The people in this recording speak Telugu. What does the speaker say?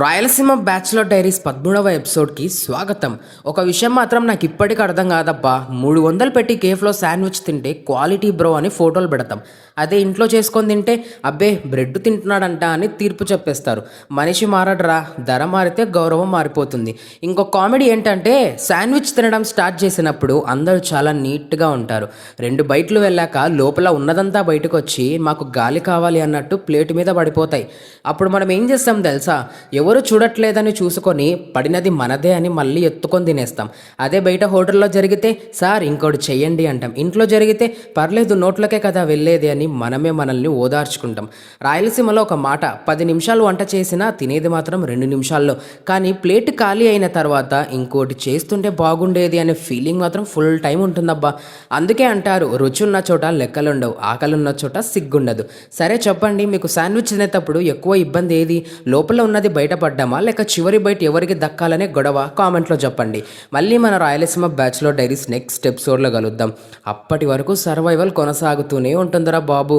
రాయలసీమ బ్యాచులర్ డైరీస్ 13వ ఎపిసోడ్కి స్వాగతం. ఒక విషయం మాత్రం నాకు ఇప్పటికీ అర్థం కాదబ్బా. 300 పెట్టి కేఫ్లో శాండ్విచ్ తింటే క్వాలిటీ బ్రో అని ఫోటోలు పెడతాం. అదే ఇంట్లో చేసుకొని తింటే అబ్బే బ్రెడ్ తింటున్నాడంట అని తీర్పు చెప్పేస్తారు. మనిషి మారడరా, ధర మారితే గౌరవం మారిపోతుంది. ఇంకో కామెడీ ఏంటంటే శాండ్విచ్ తినడం స్టార్ట్ చేసినప్పుడు అందరూ చాలా నీట్గా ఉంటారు. 2 బైట్లు వెళ్ళాక లోపల ఉన్నదంతా బయటకు వచ్చి మాకు గాలి కావాలి అన్నట్టు ప్లేట్ మీద పడిపోతాయి. అప్పుడు మనం ఏం చేస్తాం తెలుసా? ఎవరు చూడట్లేదని చూసుకొని పడినది మనదే అని మళ్ళీ ఎత్తుకొని తినేస్తాం. అదే బయట హోటల్లో జరిగితే సార్ ఇంకోటి చెయ్యండి అంటాం. ఇంట్లో జరిగితే పర్లేదు నోట్లకే కదా వెళ్ళేది అని మనమే మనల్ని ఓదార్చుకుంటాం. రాయలసీమలో ఒక మాట, 10 నిమిషాలు వంట చేసినా తినేది మాత్రం 2 నిమిషాల్లో. కానీ ప్లేట్ ఖాళీ అయిన తర్వాత ఇంకోటి చేస్తుంటే బాగుండేది అనే ఫీలింగ్ మాత్రం ఫుల్ టైం ఉంటుందబ్బా. అందుకే అంటారు రుచి ఉన్న చోట లెక్కలుండవు, ఆకలున్న చోట సిగ్గుండదు. సరే చెప్పండి, మీకు శాండ్విచ్ తినేటప్పుడు ఎక్కువ ఇబ్బంది ఏది? లోపల ఉన్నది బయటపడ్డామా లేక చివరి బయట ఎవరికి దక్కాలనే గొడవ? కామెంట్లో చెప్పండి. మళ్ళీ మన రాయలసీమ బ్యాచులర్ డైరీస్ నెక్స్ట్ ఎపిసోడ్లో కలుద్దాం. అప్పటి వరకు సర్వైవల్ కొనసాగుతూనే ఉంటుందిరా బాబు.